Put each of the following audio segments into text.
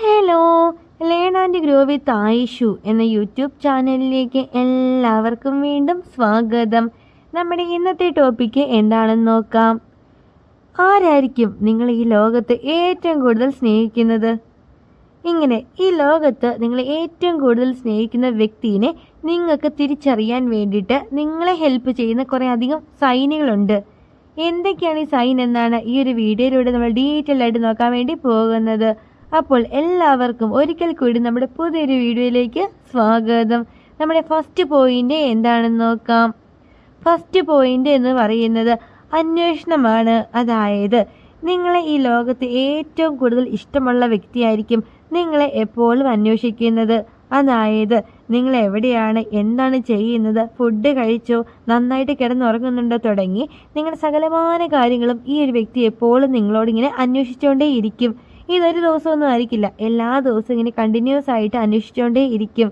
Hello, learn and grow with Ayshu എന്ന YouTube ചാനലിലേക്ക് എല്ലാവർക്കും വീണ്ടും സ്വാഗതം. നമ്മുടെ ഇന്നത്തെ ടോപ്പിക്ക് എന്താണെന്ന് നോക്കാം. ആരായിരിക്കും നിങ്ങൾ ഈ ലോകത്ത് ഏറ്റവും കൂടുതൽ സ്നേഹിക്കുന്നത്? ഇങ്ങനെ ഈ ലോകത്ത് നിങ്ങൾ ഏറ്റവും കൂടുതൽ സ്നേഹിക്കുന്ന വ്യക്തിയെ നിങ്ങൾക്ക് തിരിച്ചറിയാൻ വേണ്ടിയിട്ട് നിങ്ങളെ ഹെൽപ്പ് ചെയ്യുന്ന കുറേ അധികം സൈനുകളുണ്ട്. എന്തൊക്കെയാണ് ഈ സൈൻ എന്നാണ് ഈ ഒരു വീഡിയോയിലൂടെ നമ്മൾ ഡീറ്റെയിൽ ആയിട്ട് നോക്കാൻ വേണ്ടി പോകുന്നത്. അപ്പോൾ എല്ലാവർക്കും ഒരിക്കൽ കൂടി നമ്മുടെ പുതിയൊരു വീഡിയോയിലേക്ക് സ്വാഗതം. നമ്മുടെ ഫസ്റ്റ് പോയിന്റ് എന്താണെന്ന് നോക്കാം. ഫസ്റ്റ് പോയിന്റ് എന്ന് പറയുന്നത് അന്വേഷണമാണ്. അതായത് നിങ്ങളെ ഈ ലോകത്ത് ഏറ്റവും കൂടുതൽ ഇഷ്ടമുള്ള വ്യക്തിയായിരിക്കും നിങ്ങളെ എപ്പോഴും അന്വേഷിക്കുന്നത്. അതായത് നിങ്ങൾ എവിടെയാണ്, എന്താണ് ചെയ്യുന്നത്, ഫുഡ് കഴിച്ചോ, നന്നായിട്ട് കിടന്നുറങ്ങുന്നുണ്ടോ തുടങ്ങി നിങ്ങളുടെ സകലമായ കാര്യങ്ങളും ഈ ഒരു വ്യക്തി എപ്പോഴും നിങ്ങളോടിങ്ങനെ അന്വേഷിച്ചുകൊണ്ടേ ഇരിക്കും. ഇതൊരു ദിവസമൊന്നും ആയിരിക്കില്ല, എല്ലാ ദിവസവും ഇങ്ങനെ കണ്ടിന്യൂസ് ആയിട്ട് അന്വേഷിച്ചുകൊണ്ടേ ഇരിക്കും.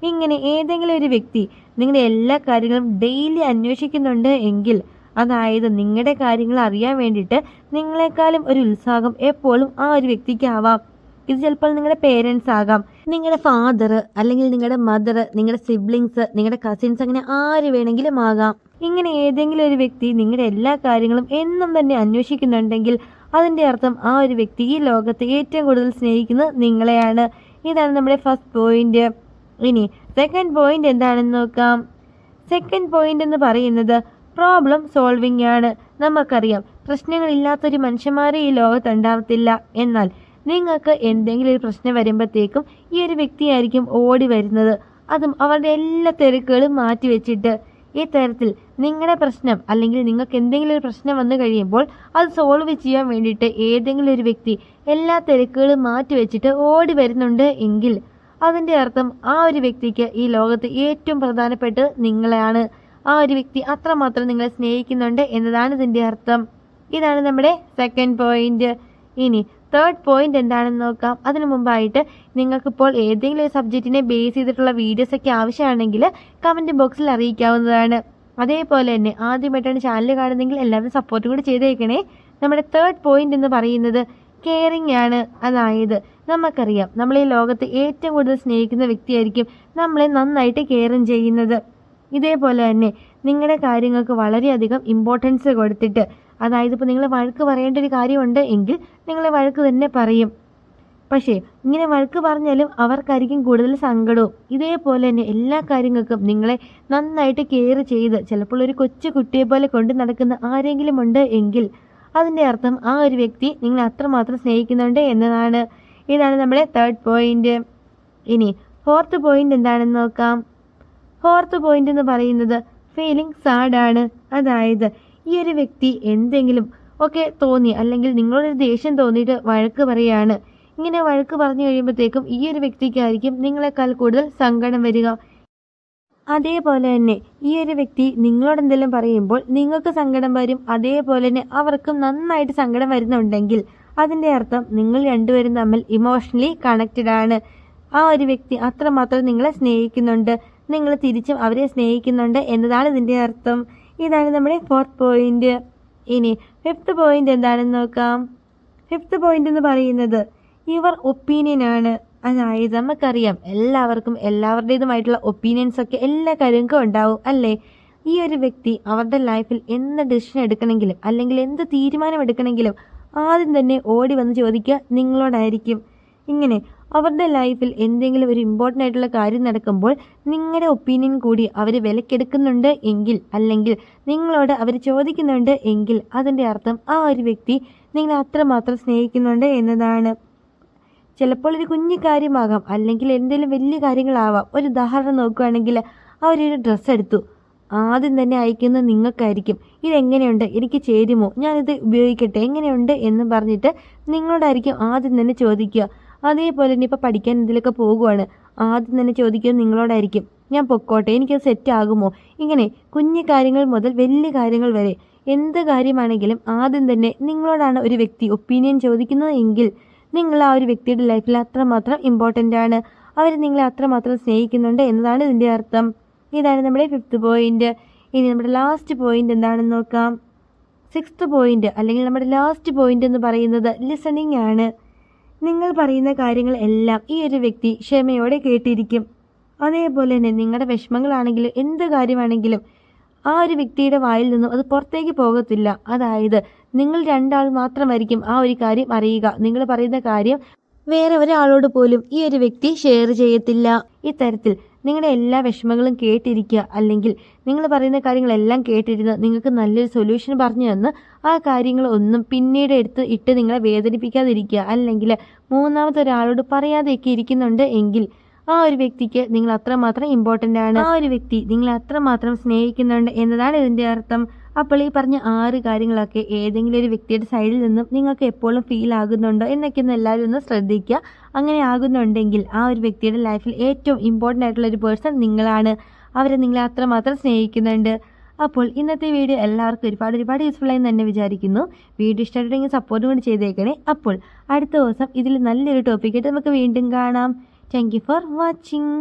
ഇങ്ങനെ ഏതെങ്കിലും ഒരു വ്യക്തി നിങ്ങളുടെ എല്ലാ കാര്യങ്ങളും ഡെയിലി അന്വേഷിക്കുന്നുണ്ട് എങ്കിൽ, അതായത് നിങ്ങളുടെ കാര്യങ്ങൾ അറിയാൻ വേണ്ടിയിട്ട് നിങ്ങളെക്കാളും ഒരു ഉത്സാഹം എപ്പോഴും ആ ഒരു വ്യക്തിക്ക് ആവാം. ഇത് ചിലപ്പോൾ നിങ്ങളുടെ പേരൻസ് ആകാം, നിങ്ങളുടെ ഫാദർ, അല്ലെങ്കിൽ നിങ്ങളുടെ മദർ, നിങ്ങളുടെ സിബ്ലിങ്സ്, നിങ്ങളുടെ കസിൻസ്, അങ്ങനെ ആര് വേണമെങ്കിലും ആകാം. ഇങ്ങനെ ഏതെങ്കിലും ഒരു വ്യക്തി നിങ്ങളുടെ എല്ലാ കാര്യങ്ങളും എന്നും തന്നെ അന്വേഷിക്കുന്നുണ്ടെങ്കിൽ അതിൻ്റെ അർത്ഥം ആ ഒരു വ്യക്തി ഈ ലോകത്ത് ഏറ്റവും കൂടുതൽ സ്നേഹിക്കുന്നത് നിങ്ങളെയാണ്. ഇതാണ് നമ്മുടെ ഫസ്റ്റ് പോയിന്റ്. ഇനി സെക്കൻഡ് പോയിന്റ് എന്താണെന്ന് നോക്കാം. സെക്കൻഡ് പോയിന്റ് എന്ന് പറയുന്നത് പ്രോബ്ലം സോൾവിങ് ആണ്. നമുക്കറിയാം, പ്രശ്നങ്ങളില്ലാത്തൊരു മനുഷ്യന്മാരെ ഈ ലോകത്ത് ഉണ്ടാവത്തില്ല. എന്നാൽ നിങ്ങൾക്ക് എന്തെങ്കിലും ഒരു പ്രശ്നം വരുമ്പോഴത്തേക്കും ഈ ഒരു വ്യക്തിയായിരിക്കും ഓടി വരുന്നത്, അതും അവരുടെ എല്ലാ തിരക്കുകളും മാറ്റിവെച്ചിട്ട്. ഈ തരത്തിൽ നിങ്ങളുടെ പ്രശ്നം, അല്ലെങ്കിൽ നിങ്ങൾക്ക് എന്തെങ്കിലും ഒരു പ്രശ്നം വന്നു കഴിയുമ്പോൾ അത് സോൾവ് ചെയ്യാൻ വേണ്ടിയിട്ട് ഏതെങ്കിലും ഒരു വ്യക്തി എല്ലാ തിരക്കുകളും മാറ്റിവെച്ചിട്ട് ഓടി വരുന്നുണ്ട് എങ്കിൽ അതിൻ്റെ അർത്ഥം ആ ഒരു വ്യക്തിക്ക് ഈ ലോകത്ത് ഏറ്റവും പ്രധാനപ്പെട്ട് നിങ്ങളാണ്. ആ ഒരു വ്യക്തി അത്രമാത്രം നിങ്ങളെ സ്നേഹിക്കുന്നുണ്ട് എന്നതാണ് ഇതിൻ്റെ അർത്ഥം. ഇതാണ് നമ്മുടെ സെക്കൻഡ് പോയിന്റ്. ഇനി തേർഡ് പോയിന്റ് എന്താണെന്ന് നോക്കാം. അതിനു മുമ്പായിട്ട് നിങ്ങൾക്കിപ്പോൾ ഏതെങ്കിലും ഒരു സബ്ജക്റ്റിനെ ബേസ് ചെയ്തിട്ടുള്ള വീഡിയോസൊക്കെ ആവശ്യമാണെങ്കിൽ കമൻറ്റ് ബോക്സിൽ അറിയിക്കാവുന്നതാണ്. അതേപോലെ തന്നെ ആദ്യമായിട്ടാണ് ചാനൽ കാണുന്നതെങ്കിൽ എല്ലാവരും സപ്പോർട്ടും കൂടി ചെയ്തേക്കണേ. നമ്മുടെ തേർഡ് പോയിന്റ് എന്ന് പറയുന്നത് കെയറിങ് ആണ്. അതായത് നമുക്കറിയാം, നമ്മൾ ഈ ലോകത്ത് ഏറ്റവും കൂടുതൽ സ്നേഹിക്കുന്ന വ്യക്തിയായിരിക്കും നമ്മളെ നന്നായിട്ട് കെയറും ചെയ്യുന്നത്. ഇതേപോലെ തന്നെ നിങ്ങളുടെ കാര്യങ്ങൾക്ക് വളരെയധികം ഇമ്പോർട്ടൻസ് കൊടുത്തിട്ട്, അതായത് ഇപ്പോൾ നിങ്ങൾ വഴക്ക് പറയേണ്ട ഒരു കാര്യമുണ്ട് എങ്കിൽ നിങ്ങൾ വഴക്ക് തന്നെ പറയും. പക്ഷേ ഇങ്ങനെ വഴക്ക് പറഞ്ഞാലും അവർക്കായിരിക്കും കൂടുതൽ സങ്കടവും. ഇതേപോലെ തന്നെ എല്ലാ കാര്യങ്ങൾക്കും നിങ്ങളെ നന്നായിട്ട് കെയർ ചെയ്ത് ചിലപ്പോൾ ഒരു കൊച്ചു കുട്ടിയെ പോലെ കൊണ്ട് നടക്കുന്ന ആരെങ്കിലും ഉണ്ട് എങ്കിൽ അതിൻ്റെ അർത്ഥം ആ ഒരു വ്യക്തി നിങ്ങളെ അത്രമാത്രം സ്നേഹിക്കുന്നുണ്ട് എന്നതാണ്. ഇതാണ് നമ്മുടെ തേർഡ് പോയിന്റ്. ഇനി ഫോർത്ത് പോയിന്റ് എന്താണെന്ന് നോക്കാം. ഫോർത്ത് പോയിന്റ് എന്ന് പറയുന്നത് ഫീലിംഗ് സാഡാണ്. അതായത് ഈ ഒരു വ്യക്തി എന്തെങ്കിലും ഒക്കെ തോന്നി, അല്ലെങ്കിൽ നിങ്ങളൊരു ദേഷ്യം തോന്നിയിട്ട് വഴക്ക് പറയുകയാണ്. ഇങ്ങനെ വഴക്ക് പറഞ്ഞു കഴിയുമ്പോഴത്തേക്കും ഈ ഒരു വ്യക്തിക്കായിരിക്കും നിങ്ങളെക്കാൾ കൂടുതൽ സങ്കടം വരിക. അതേപോലെ തന്നെ ഈ ഒരു വ്യക്തി നിങ്ങളോട് എന്തെങ്കിലും പറയുമ്പോൾ നിങ്ങൾക്ക് സങ്കടം വരും. അതേപോലെ തന്നെ അവർക്കും നന്നായിട്ട് സങ്കടം വരുന്നുണ്ടെങ്കിൽ അതിൻ്റെ അർത്ഥം നിങ്ങൾ രണ്ടുപേരും തമ്മിൽ ഇമോഷണലി കണക്റ്റഡ് ആണ്. ആ ഒരു വ്യക്തി അത്രമാത്രം നിങ്ങളെ സ്നേഹിക്കുന്നുണ്ട്, നിങ്ങൾ തിരിച്ചും അവരെ സ്നേഹിക്കുന്നുണ്ട് എന്നതാണ് ഇതിൻ്റെ അർത്ഥം. ഇതാണ് നമ്മുടെ ഫോർത്ത് പോയിന്റ്. ഇനി ഫിഫ്ത്ത് പോയിന്റ് എന്താണെന്ന് നോക്കാം. ഫിഫ്ത്ത് പോയിന്റ് എന്ന് പറയുന്നത് യുവർ ഒപ്പീനിയൻ ആണ്. അതായത് നമുക്കറിയാം, എല്ലാവർക്കും എല്ലാവരുടേതുമായിട്ടുള്ള ഒപ്പീനിയൻസ് ഒക്കെ എല്ലാ കാര്യങ്ങൾക്കും ഉണ്ടാവും, അല്ലേ? ഈ ഒരു വ്യക്തി അവരുടെ ലൈഫിൽ എന്ത് ഡിസിഷൻ എടുക്കണമെങ്കിലും, അല്ലെങ്കിൽ എന്ത് തീരുമാനം എടുക്കണമെങ്കിലും ആദ്യം തന്നെ ഓടി വന്ന് ചോദിക്കുക നിങ്ങളോടായിരിക്കും. ഇങ്ങനെ അവരുടെ ലൈഫിൽ എന്തെങ്കിലും ഒരു ഇമ്പോർട്ടൻ്റ് ആയിട്ടുള്ള കാര്യം നടക്കുമ്പോൾ നിങ്ങളുടെ ഒപ്പീനിയൻ കൂടി അവർ വിലക്കെടുക്കുന്നുണ്ട് എങ്കിൽ, അല്ലെങ്കിൽ നിങ്ങളോട് അവർ ചോദിക്കുന്നുണ്ട് എങ്കിൽ അതിൻ്റെ അർത്ഥം ആ ഒരു വ്യക്തി നിങ്ങളെ അത്രമാത്രം സ്നേഹിക്കുന്നുണ്ട് എന്നതാണ്. ചിലപ്പോൾ ഒരു കുഞ്ഞു കാര്യമാകാം, അല്ലെങ്കിൽ എന്തെങ്കിലും വലിയ കാര്യങ്ങളാവാം. ഒരു ഉദാഹരണം നോക്കുകയാണെങ്കിൽ, അവരൊരു ഡ്രസ്സ് എടുത്തു, ആദ്യം തന്നെ അയക്കുന്നത് നിങ്ങൾക്കായിരിക്കും. ഇതെങ്ങനെയുണ്ട്, എനിക്ക് ചേരുമോ, ഞാനിത് ഉപയോഗിക്കട്ടെ, എങ്ങനെയുണ്ട് എന്ന് പറഞ്ഞിട്ട് നിങ്ങളോടായിരിക്കും ആദ്യം തന്നെ ചോദിക്കുക. അതേപോലെ തന്നെ ഇപ്പോൾ പഠിക്കാൻ എന്തെങ്കിലുമൊക്കെ പോകുവാണ്, ആദ്യം തന്നെ ചോദിക്കുന്നത് നിങ്ങളോടായിരിക്കും, ഞാൻ പൊക്കോട്ടെ, എനിക്കത് സെറ്റ് ആകുമോ. ഇങ്ങനെ കുഞ്ഞു കാര്യങ്ങൾ മുതൽ വലിയ കാര്യങ്ങൾ വരെ എന്ത് കാര്യമാണെങ്കിലും ആദ്യം തന്നെ നിങ്ങളോടാണ് ഒരു വ്യക്തി ഒപ്പീനിയൻ ചോദിക്കുന്നത് എങ്കിൽ നിങ്ങൾ ആ ഒരു വ്യക്തിയുടെ ലൈഫിൽ അത്രമാത്രം ഇമ്പോർട്ടൻ്റ് ആണ്. അവർ നിങ്ങളെ അത്രമാത്രം സ്നേഹിക്കുന്നുണ്ട് എന്നതാണ് ഇതിൻ്റെ അർത്ഥം. ഇതാണ് നമ്മുടെ ഫിഫ്ത്ത് പോയിന്റ്. ഇനി നമ്മുടെ ലാസ്റ്റ് പോയിന്റ് എന്താണെന്ന് നോക്കാം. സിക്സ്ത് പോയിന്റ്, അല്ലെങ്കിൽ നമ്മുടെ ലാസ്റ്റ് പോയിന്റ് എന്ന് പറയുന്നത് ലിസണിങ് ആണ്. നിങ്ങൾ പറയുന്ന കാര്യങ്ങൾ എല്ലാം ഈ ഒരു വ്യക്തി ക്ഷമയോടെ കേട്ടിരിക്കും. അതേപോലെ തന്നെ നിങ്ങളുടെ വിഷമങ്ങളാണെങ്കിലും എന്ത് കാര്യമാണെങ്കിലും ആ ഒരു വ്യക്തിയുടെ വായിൽ നിന്നും അത് പുറത്തേക്ക് പോകത്തില്ല. അതായത് നിങ്ങൾ രണ്ടാൾ മാത്രമായിരിക്കും ആ ഒരു കാര്യം അറിയുക. നിങ്ങൾ പറയുന്ന കാര്യം വേറെ ഒരാളോട് പോലും ഈ ഒരു വ്യക്തി ഷെയർ ചെയ്യത്തില്ല. ഇത്തരത്തിൽ നിങ്ങളുടെ എല്ലാ വിഷമങ്ങളും കേട്ടിരിക്കുക, അല്ലെങ്കിൽ നിങ്ങൾ പറയുന്ന കാര്യങ്ങളെല്ലാം കേട്ടിരുന്ന് നിങ്ങൾക്ക് നല്ലൊരു സൊല്യൂഷൻ പറഞ്ഞു തന്ന് ആ കാര്യങ്ങൾ ഒന്നും പിന്നീട് ഇട്ട് നിങ്ങളെ വേദനിപ്പിക്കാതിരിക്കുക, അല്ലെങ്കിൽ മൂന്നാമത്തെ ഒരാളോട് പറയാതെയൊക്കെ ഇരിക്കുന്നുണ്ട് എങ്കിൽ ആ ഒരു വ്യക്തിക്ക് നിങ്ങൾ അത്രമാത്രം ഇമ്പോർട്ടൻ്റ് ആണ്. ആ ഒരു വ്യക്തി നിങ്ങളെ അത്രമാത്രം സ്നേഹിക്കുന്നുണ്ട് എന്നതാണ് ഇതിൻ്റെ അർത്ഥം. അപ്പോൾ ഈ പറഞ്ഞ 6 കാര്യങ്ങളൊക്കെ ഏതെങ്കിലും ഒരു വ്യക്തിയുടെ സൈഡിൽ നിന്നും നിങ്ങൾക്ക് എപ്പോഴും ഫീൽ ആകുന്നുണ്ടോ എന്നൊക്കെ ഒന്ന് എല്ലാവരും ഒന്ന് ശ്രദ്ധിക്കുക. അങ്ങനെ ആകുന്നുണ്ടെങ്കിൽ ആ ഒരു വ്യക്തിയുടെ ലൈഫിൽ ഏറ്റവും ഇമ്പോർട്ടൻ്റ് ആയിട്ടുള്ള ഒരു പേഴ്സൺ നിങ്ങളാണ്. അവരെ നിങ്ങളെ അത്രമാത്രം സ്നേഹിക്കുന്നുണ്ട്. അപ്പോൾ ഇന്നത്തെ വീഡിയോ എല്ലാവർക്കും ഒരുപാട് യൂസ്ഫുൾ ആയി തന്നെ വിചാരിക്കുന്നു. വീഡിയോ ഇഷ്ടമായിട്ടുണ്ടെങ്കിൽ സപ്പോർട്ടും കൂടി ചെയ്തേക്കണേ. അപ്പോൾ അടുത്ത ദിവസം ഇതിൽ നല്ലൊരു ടോപ്പിക്കായിട്ട് നമുക്ക് വീണ്ടും കാണാം. Thank you for watching.